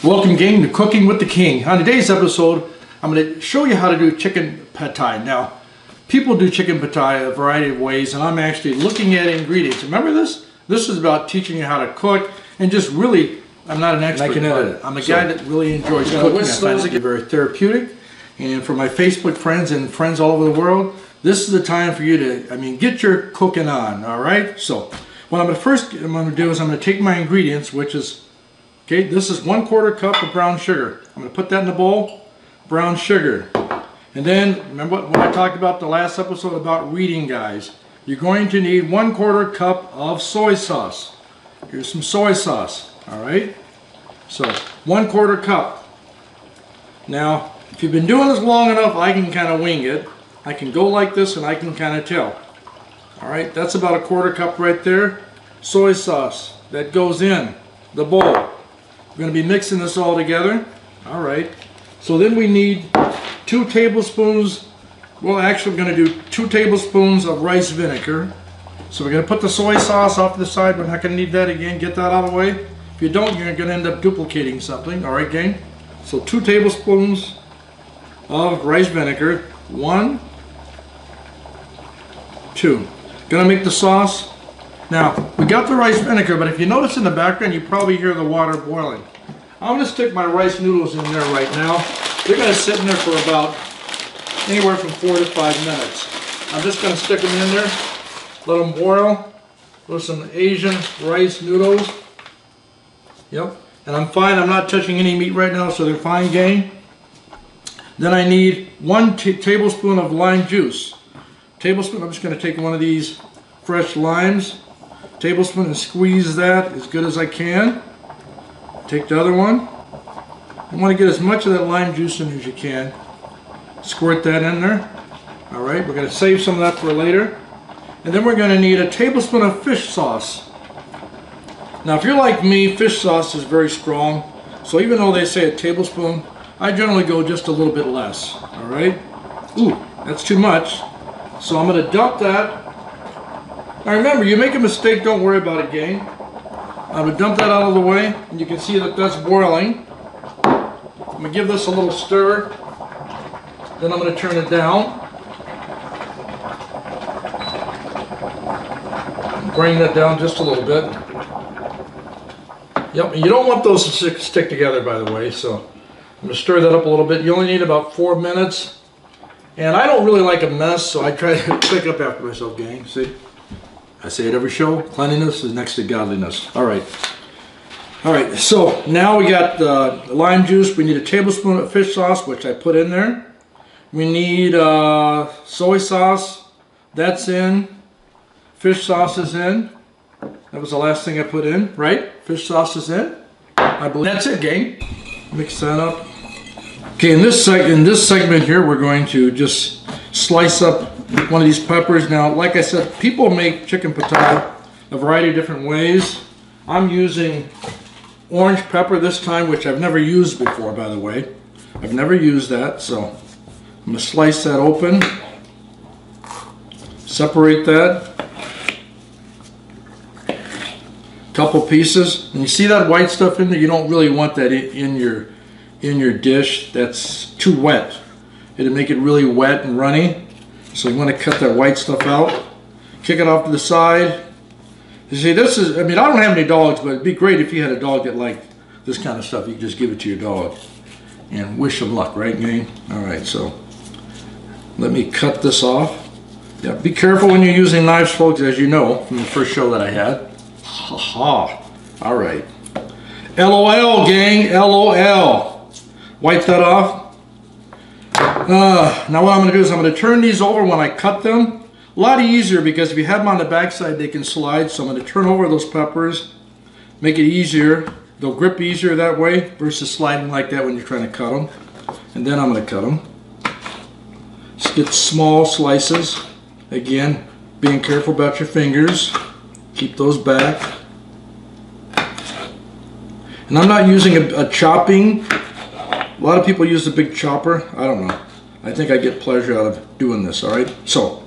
Welcome gang to Cooking with the King. On today's episode, I'm going to show you how to do chicken pad thai. Now, people do chicken pad thai a variety of ways, and I'm actually looking at ingredients. Remember this? This is about teaching you how to cook, and just really, I'm not an expert, but I'm a guy that really enjoys cooking. I find it very therapeutic, and for my Facebook friends and friends all over the world, this is the time for you to, get your cooking on, all right? So, what I'm going to do is I'm going to take my ingredients, which is, okay, this is 1/4 cup of brown sugar. I'm going to put that in the bowl, brown sugar. And then, remember what I talked about the last episode about reading, guys? You're going to need 1/4 cup of soy sauce. Here's some soy sauce, all right? So, 1/4 cup. Now, if you've been doing this long enough, I can kind of wing it. I can go like this and I can kind of tell. All right, that's about 1/4 cup right there. Soy sauce that goes in the bowl. We're going to be mixing this all together. All right. So then we need 2 tablespoons. Well, actually, we're going to do 2 tablespoons of rice vinegar. So we're going to put the soy sauce off to the side. We're not going to need that again. Get that out of the way. If you don't, you're going to end up duplicating something. All right, gang. So 2 tablespoons of rice vinegar. 1, 2. Gonna make the sauce. Now, we got the rice vinegar, but if you notice in the background, you probably hear the water boiling. I'm gonna stick my rice noodles in there right now. They're gonna sit in there for about anywhere from 4 to 5 minutes. I'm just gonna stick them in there, let them boil with some Asian rice noodles. Yep, and I'm fine. I'm not touching any meat right now, so they're fine, gang. Then I need 1 tablespoon of lime juice. Tablespoon, I'm just going to take one of these fresh limes, tablespoon, and squeeze that as good as I can. Take the other one. You want to get as much of that lime juice in as you can. Squirt that in there. All right, we're going to save some of that for later. And then we're going to need a tablespoon of fish sauce. Now, if you're like me, fish sauce is very strong. So even though they say a tablespoon, I generally go just a little bit less. All right. Ooh, that's too much. So I'm going to dump that. Now remember, you make a mistake, don't worry about it, gang. I'm going to dump that out of the way, and you can see that that's boiling. I'm going to give this a little stir. Then I'm going to turn it down. Bring that down just a little bit. Yep, and you don't want those to stick together, by the way, so I'm going to stir that up a little bit. You only need about 4 minutes. And I don't really like a mess, so I try to pick up after myself, gang. See? I say it every show. Cleanliness is next to godliness. All right. All right, so now we got the lime juice. We need a tablespoon of fish sauce, which I put in there. We need soy sauce. That's in. Fish sauce is in. That was the last thing I put in, right? Fish sauce is in. I believe that's it, gang. Mix that up. Okay, in this segment here, we're going to just slice up one of these peppers. Now, like I said, people make chicken pad thai a variety of different ways. I'm using orange pepper this time, which I've never used before, by the way. I've never used that, so I'm going to slice that open. Separate that. Couple pieces. And you see that white stuff in there? You don't really want that in your dish. That's too wet. It'll make it really wet and runny. So you want to cut that white stuff out. Kick it off to the side. You see, this is, I don't have any dogs, but it'd be great if you had a dog that liked this kind of stuff. You could just give it to your dog and wish them luck, right, gang? All right, so let me cut this off. Yeah, be careful when you're using knives, folks, as you know from the first show that I had. Ha ha. All right. LOL, gang, LOL. Wipe that off. Now what I'm going to do is I'm going to turn these over when I cut them. A lot easier because if you have them on the back side, they can slide. So I'm going to turn over those peppers, make it easier. They'll grip easier that way versus sliding like that when you're trying to cut them. And then I'm going to cut them. Just get small slices. Again, being careful about your fingers. Keep those back. And I'm not using a chopping. A lot of people use the big chopper. I don't know. I think I get pleasure out of doing this, all right? So,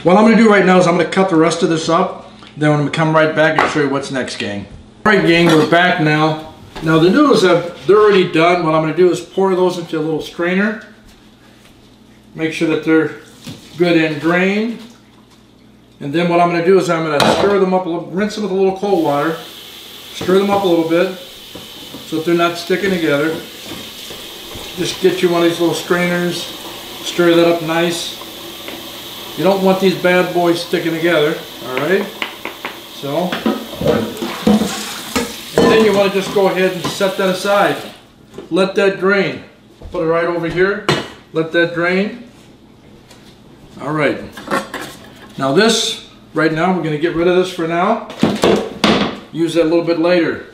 what I'm going to do right now is I'm going to cut the rest of this up. Then I'm going to come right back and show you what's next, gang. All right, gang, we're back now. Now the noodles, they're already done. What I'm going to do is pour those into a little strainer. Make sure that they're good and drained. And then what I'm going to do is I'm going to stir them up a little, rinse them with a little cold water. Stir them up a little bit so that they're not sticking together. Just get you one of these little strainers. Stir that up nice. You don't want these bad boys sticking together. Alright? So. And then you want to just go ahead and set that aside. Let that drain. Put it right over here. Let that drain. Alright. Now this, right now, we're going to get rid of this for now. Use that a little bit later.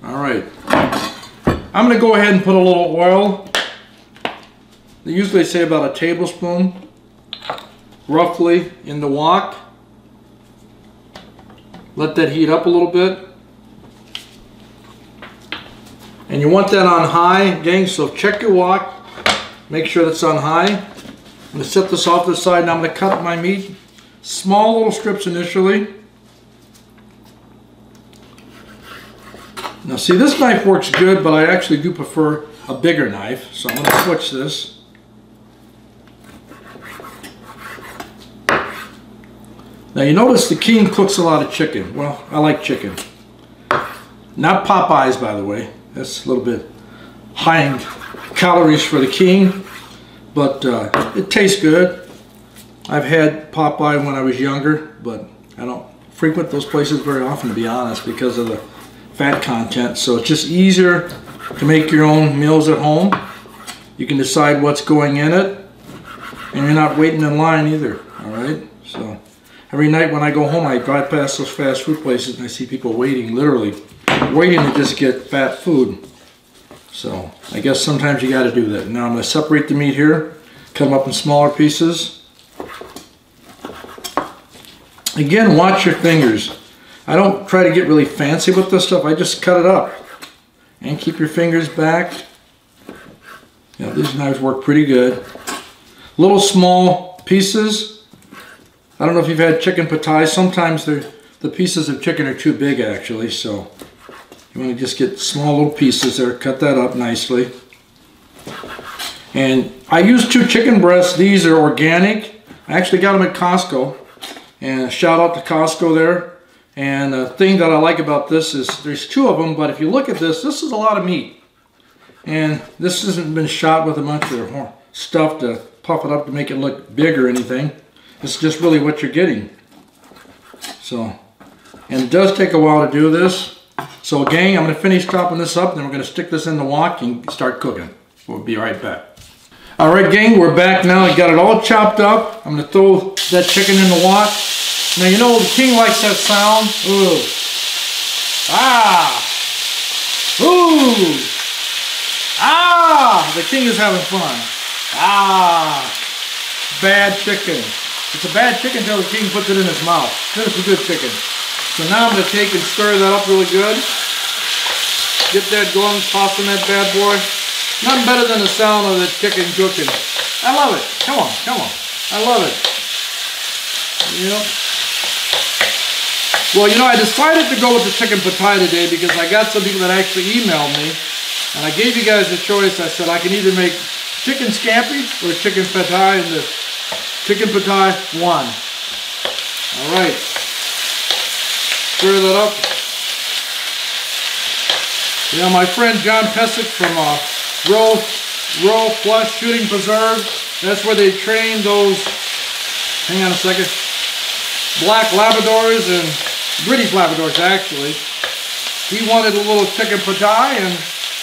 Alright. I'm going to go ahead and put a little oil. They usually say about a tablespoon, roughly, in the wok. Let that heat up a little bit. And you want that on high, gang, so check your wok. Make sure that's on high. I'm going to set this off to the side. Now I'm going to cut my meat. Small little strips initially. Now see, this knife works good, but I actually do prefer a bigger knife. So I'm going to switch this. Now you notice the King cooks a lot of chicken. Well, I like chicken. Not Popeyes, by the way. That's a little bit high in calories for the King. But it tastes good. I've had Popeye when I was younger, but I don't frequent those places very often, to be honest, because of the fat content. So it's just easier to make your own meals at home. You can decide what's going in it, and you're not waiting in line either. All right. So every night when I go home, I drive past those fast food places and I see people waiting, literally waiting to just get fat food. So I guess sometimes you got to do that. Now I'm going to separate the meat here, cut them up in smaller pieces. Again, watch your fingers. I don't try to get really fancy with this stuff. I just cut it up. And keep your fingers back. Yeah, these knives work pretty good. Little small pieces. I don't know if you've had chicken patai. Sometimes the pieces of chicken are too big actually, so you want to just get small little pieces there. Cut that up nicely. And I use 2 chicken breasts. These are organic. I actually got them at Costco. And shout out to Costco there. And the thing that I like about this is there's 2 of them, but if you look at this, this is a lot of meat. And this hasn't been shot with a bunch of stuff to puff it up to make it look big or anything. It's just really what you're getting. So, and it does take a while to do this. So gang, I'm going to finish chopping this up, then we're going to stick this in the wok and start cooking. We'll be right back. Alright gang, we're back now. I got it all chopped up. I'm going to throw that chicken in the wok. Now you know the King likes that sound. Ooh. Ah! Ooh! Ah! The King is having fun. Ah! Bad chicken. It's a bad chicken until the King puts it in his mouth. Then it's a good chicken. So now I'm going to take and stir that up really good. Get that going, toss in that bad boy. Nothing better than the sound of the chicken cooking. I love it. Come on, come on. I love it. Yep. Well, you know, I decided to go with the chicken patai today because I got some people that actually emailed me. And I gave you guys a choice. I said I can either make chicken scampi or chicken patai, and the chicken patai won. All right. Stir that up. You know, my friend John Pesic from Rural Flush Shooting Preserve, that's where they train those, hang on a second, black Labradors and British Labradors actually. He wanted a little chicken patai, and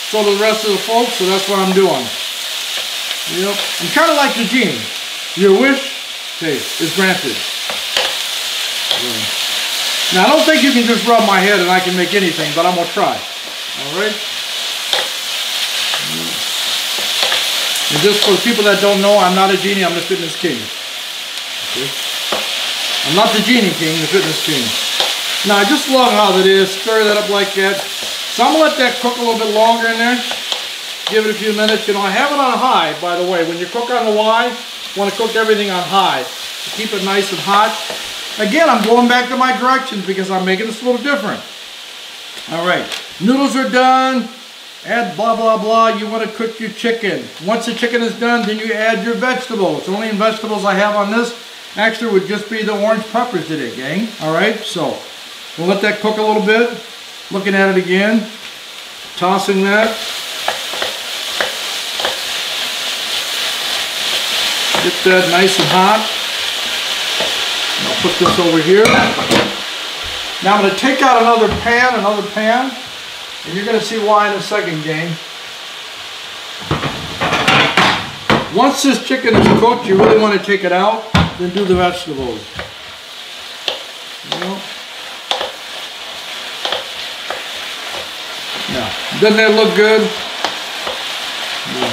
so did the rest of the folks, so that's what I'm doing. Yep. I'm kind of like the genie. Your wish, hey, is granted. Yeah. Now, I don't think you can just rub my head and I can make anything, but I'm going to try. Alright? And just for the people that don't know, I'm not a genie, I'm the fitness king. Okay? I'm not the genie king, the fitness king. Now, I just love how that is. Stir that up like that. So I'm going to let that cook a little bit longer in there. Give it a few minutes. You know, I have it on high, by the way. When you cook on the Y, you want to cook everything on high. To keep it nice and hot. Again, I'm going back to my directions because I'm making this a little different. All right, noodles are done. Add blah, blah, blah. You want to cook your chicken. Once the chicken is done, then you add your vegetables. The only vegetables I have on this actually would just be the orange peppers today, gang. All right, so we'll let that cook a little bit. Looking at it again. Tossing that. Get that nice and hot. I'll put this over here. Now I'm going to take out another pan, and you're going to see why in a second, gang. Once this chicken is cooked, you really want to take it out, then do the vegetables. Now, doesn't that look good? Yeah.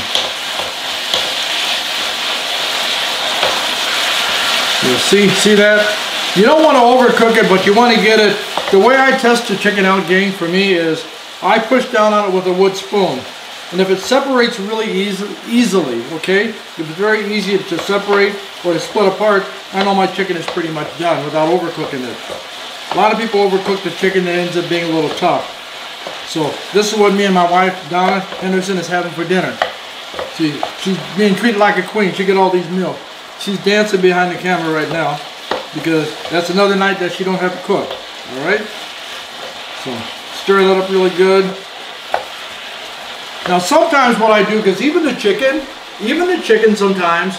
See that? You don't want to overcook it, but you want to get it. The way I test the chicken out, gang, for me is I push down on it with a wood spoon. And if it separates really easily, okay? If it's very easy to separate or to split apart, I know my chicken is pretty much done without overcooking it. A lot of people overcook the chicken and it ends up being a little tough. So this is what me and my wife, Ron Henderson, is having for dinner. She's being treated like a queen. She get all these meals. She's dancing behind the camera right now because that's another night that she don't have to cook. All right? So stir that up really good. Now sometimes what I do, because even the chicken sometimes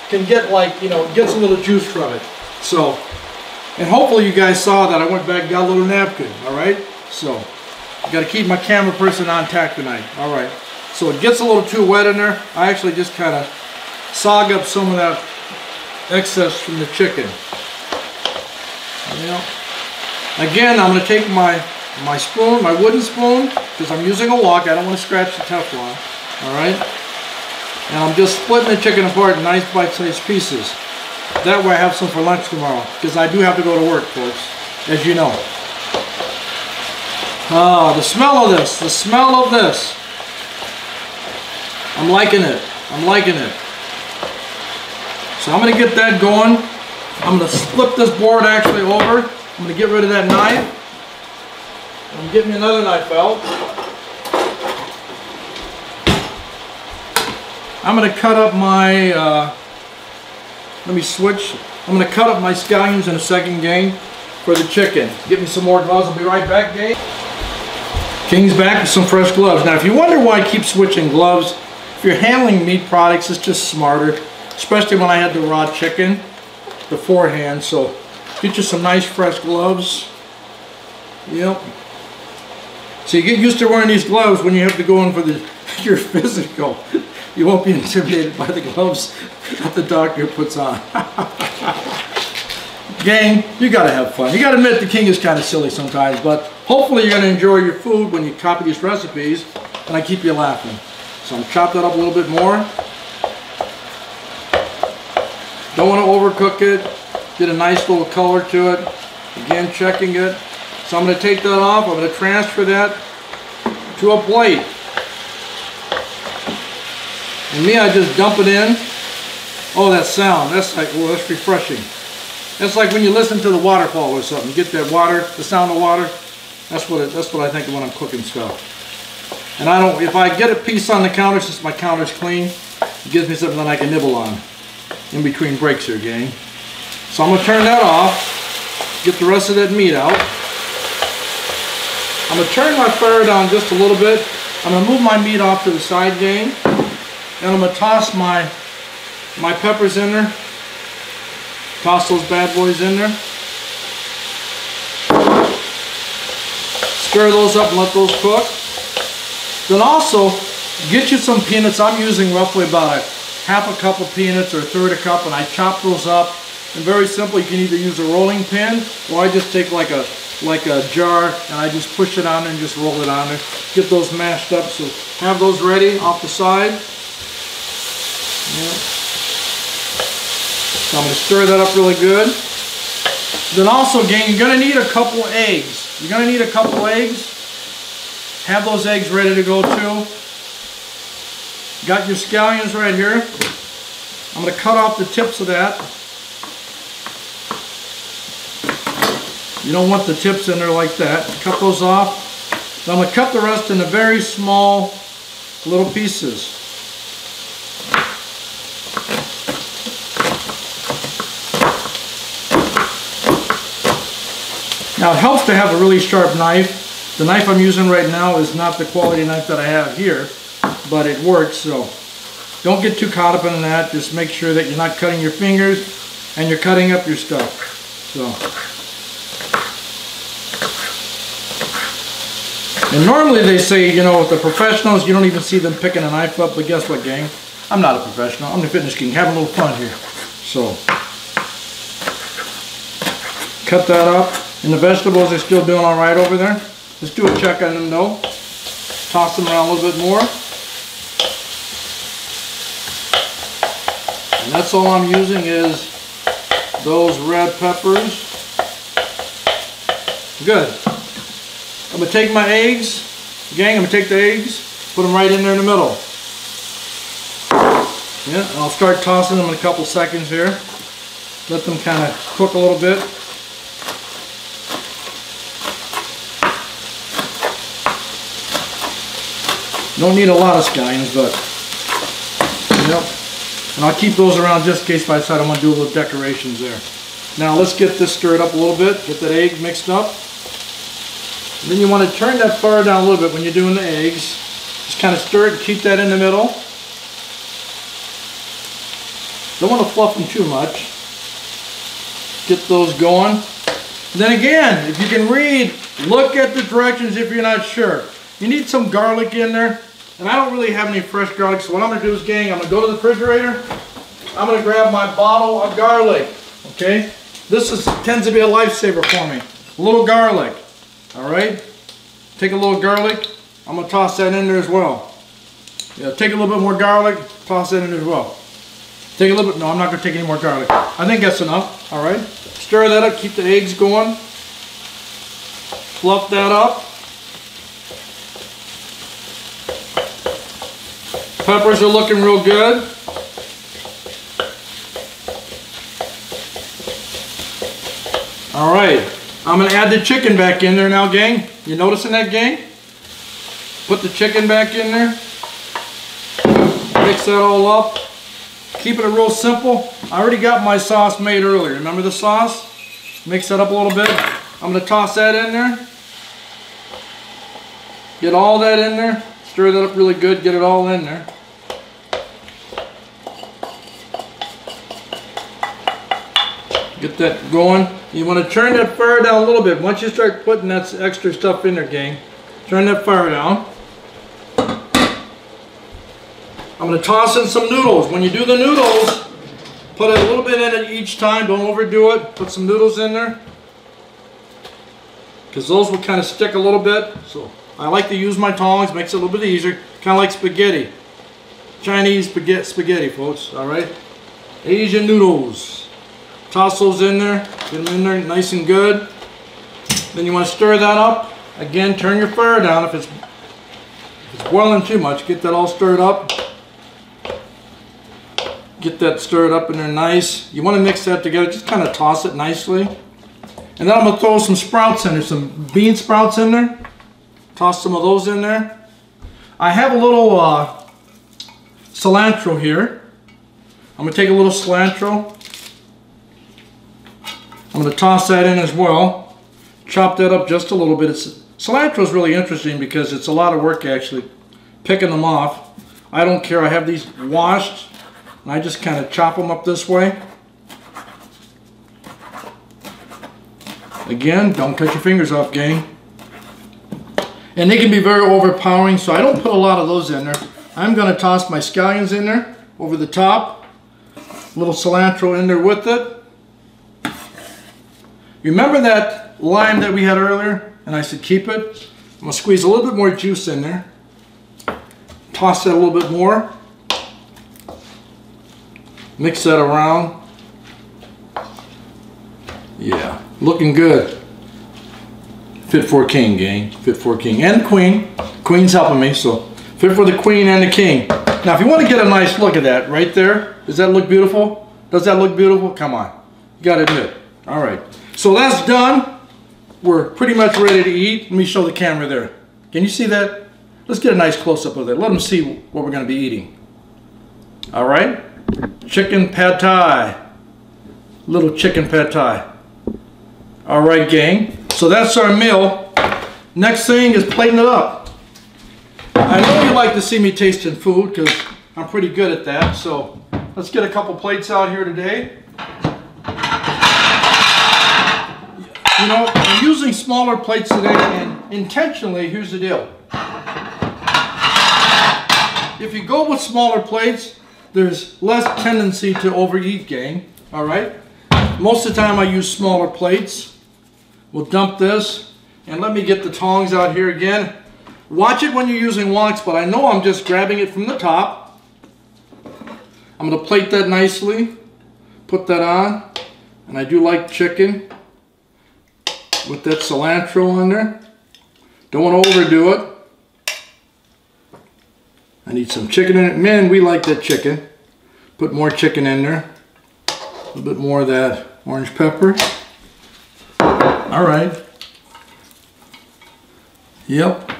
can get like, gets a little juice from it. So, and hopefully you guys saw that I went back and got a little napkin. All right? So got to keep my camera person on tack tonight. All right. So it gets a little too wet in there. I actually just kind of sog up some of that excess from the chicken. Again, I'm going to take my spoon, my wooden spoon, because I'm using a wok. I don't want to scratch the Teflon. All right. And I'm just splitting the chicken apart in nice bite-sized pieces. That way I have some for lunch tomorrow, because I do have to go to work, folks, as you know. Oh, the smell of this, I'm liking it, So I'm going to get that going. I'm going to flip this board actually over. I'm going to get rid of that knife. I'm getting another knife out. I'm going to cut up my, let me switch. I'm going to cut up my scallions in a second, gang, for the chicken. Get me some more gloves. I'll be right back, gang. King's back with some fresh gloves. Now, if you wonder why I keep switching gloves, if you're handling meat products, it's just smarter. Especially when I had the raw chicken beforehand. So, get you some nice fresh gloves. Yep. So you get used to wearing these gloves when you have to go in for your physical. You won't be intimidated by the gloves that the doctor puts on. Gang, you gotta have fun. You gotta admit the king is kind of silly sometimes, but hopefully you're gonna enjoy your food when you copy these recipes, and I keep you laughing. So I'm chop that up a little bit more. Don't want to overcook it. Get a nice little color to it. Again, checking it. So I'm going to take that off. I'm going to transfer that to a plate. And me, I just dump it in. Oh, that sound. That's like, oh, that's refreshing. That's like when you listen to the waterfall or something. You get that water, the sound of water. That's what I think of when I'm cooking stuff. And I don't, if I get a piece on the counter, since my counter's clean, it gives me something that I can nibble on in between breaks here, gang. So I'm going to turn that off, get the rest of that meat out. I'm going to turn my fire down just a little bit. I'm going to move my meat off to the side, gang. And I'm going to toss my peppers in there. Toss those bad boys in there. Stir those up and let those cook. Then also, get you some peanuts. I'm using roughly about half a cup of peanuts or a third a cup, and I chop those up. And very simple, you can either use a rolling pin, or I just take like a jar and I just push it on there and just roll it on there. Get those mashed up. So have those ready off the side. Yeah. So I'm going to stir that up really good. Then also, gang, you're going to need a couple eggs. You're going to need a couple eggs. Have those eggs ready to go too. Got your scallions right here. I'm going to cut off the tips of that. You don't want the tips in there like that. Cut those off. So I'm going to cut the rest into very small little pieces. Now it helps to have a really sharp knife. The knife I'm using right now is not the quality knife that I have here, but it works, so don't get too caught up in that. Just make sure that you're not cutting your fingers and you're cutting up your stuff. So, and normally they say, you know, the professionals, you don't even see them picking a knife up, but guess what, gang? I'm not a professional. I'm the fitness king, having a little fun here. So, cut that up. And the vegetables are still doing all right over there. Let's do a check on them though. Toss them around a little bit more. And that's all I'm using is those red peppers. Good. I'm going to take my eggs. Gang, I'm going to take the eggs, put them right in there in the middle. Yeah, and I'll start tossing them in a couple seconds here. Let them kind of cook a little bit. Don't need a lot of scallions, but yep. And I'll keep those around just in case if I decide I want to do a little decorations there. Now let's get this stirred up a little bit, get that egg mixed up. And then you want to turn that fire down a little bit when you're doing the eggs. Just kind of stir it and keep that in the middle. Don't want to fluff them too much. Get those going. And then again, if you can read, look at the directions if you're not sure. You need some garlic in there. And I don't really have any fresh garlic, so what I'm going to do is, gang, I'm going to go to the refrigerator. I'm going to grab my bottle of garlic. Okay? This tends to be a lifesaver for me. A little garlic. Alright? Take a little garlic. I'm going to toss that in there as well. Yeah, take a little bit more garlic. Toss that in there as well. Take a little bit. No, I'm not going to take any more garlic. I think that's enough. Alright? Stir that up. Keep the eggs going. Fluff that up. Peppers are looking real good. Alright, I'm going to add the chicken back in there now, gang. You noticing that, gang? Put the chicken back in there. Mix that all up. Keep it real simple. I already got my sauce made earlier. Remember the sauce? Mix that up a little bit. I'm going to toss that in there. Get all that in there. Stir that up really good, get it all in there. Get that going. You want to turn that fire down a little bit. Once you start putting that extra stuff in there, gang, turn that fire down. I'm going to toss in some noodles. When you do the noodles, put a little bit in it each time. Don't overdo it. Put some noodles in there, because those will kind of stick a little bit. So I like to use my tongs, makes it a little bit easier. Kind of like spaghetti. Chinese spaghetti, folks, alright? Asian noodles. Toss those in there, get them in there nice and good. Then you want to stir that up. Again, turn your fire down. If it's boiling too much, get that all stirred up. Get that stirred up in there nice. You want to mix that together, just kind of toss it nicely. And then I'm going to throw some sprouts in there, some bean sprouts in there. Toss some of those in there. I have a little cilantro here. I'm going to take a little cilantro. I'm going to toss that in as well. Chop that up just a little bit. Cilantro is really interesting because it's a lot of work actually picking them off. I don't care. I have these washed and I just kind of chop them up this way. Again, don't cut your fingers off, gang. And they can be very overpowering, so I don't put a lot of those in there. I'm going to toss my scallions in there over the top. A little cilantro in there with it. Remember that lime that we had earlier? And I said keep it. I'm going to squeeze a little bit more juice in there. Toss that a little bit more. Mix that around. Yeah, looking good. Fit for a king, gang. Fit for a king. And the queen. Queen's helping me, so fit for the queen and the king. Now, if you want to get a nice look at that right there, does that look beautiful? Does that look beautiful? Come on. You got to admit. All right. So that's done. We're pretty much ready to eat. Let me show the camera there. Can you see that? Let's get a nice close-up of that. Let them see what we're going to be eating. All right? Chicken pad thai. Little chicken pad thai. All right, gang. So that's our meal. Next thing is plating it up. I know you like to see me tasting food because I'm pretty good at that. So let's get a couple plates out here today. You know, I'm using smaller plates today, and intentionally, here's the deal. If you go with smaller plates, there's less tendency to overeat, gang. All right? Most of the time I use smaller plates. We'll dump this, and let me get the tongs out here again. Watch it when you're using woks, but I know I'm just grabbing it from the top. I'm going to plate that nicely, put that on, and I do like chicken with that cilantro on there. Don't want to overdo it. I need some chicken in it. Man, we like that chicken. Put more chicken in there. A little bit more of that orange pepper. All right. Yep.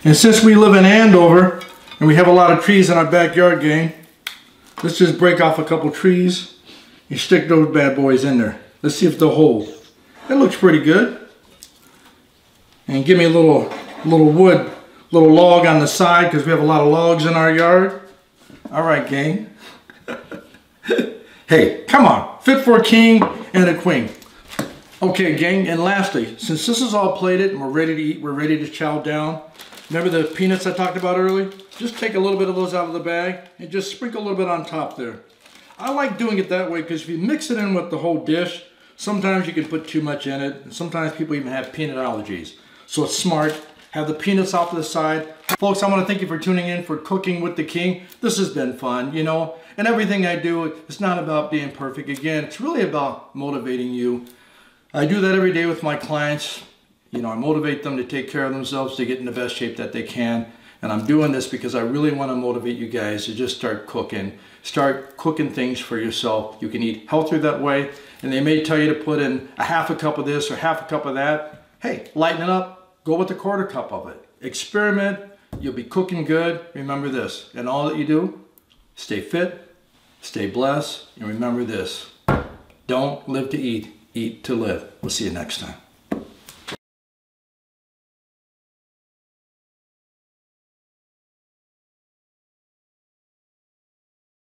And since we live in Andover and we have a lot of trees in our backyard, gang, let's just break off a couple trees and stick those bad boys in there. Let's see if they'll hold. That looks pretty good. And give me a little wood, little log on the side because we have a lot of logs in our yard. All right, gang. Hey, come on. Fit for a king and a queen. Okay, gang, and lastly, since this is all plated and we're ready to eat, we're ready to chow down. Remember the peanuts I talked about earlier? Just take a little bit of those out of the bag and just sprinkle a little bit on top there. I like doing it that way because if you mix it in with the whole dish, sometimes you can put too much in it, and sometimes people even have peanut allergies. So it's smart. Have the peanuts off to the side. Folks, I want to thank you for tuning in for Cooking with the King. This has been fun, you know, and everything I do, it's not about being perfect. Again, it's really about motivating you. I do that every day with my clients. You know, I motivate them to take care of themselves, to get in the best shape that they can. And I'm doing this because I really want to motivate you guys to just start cooking. Start cooking things for yourself. You can eat healthier that way. And they may tell you to put in a half a cup of this or half a cup of that. Hey, lighten it up. Go with a quarter cup of it. Experiment. You'll be cooking good. Remember this. And all that you do, stay fit, stay blessed, and remember this. Don't live to eat, eat to live. We'll see you next time.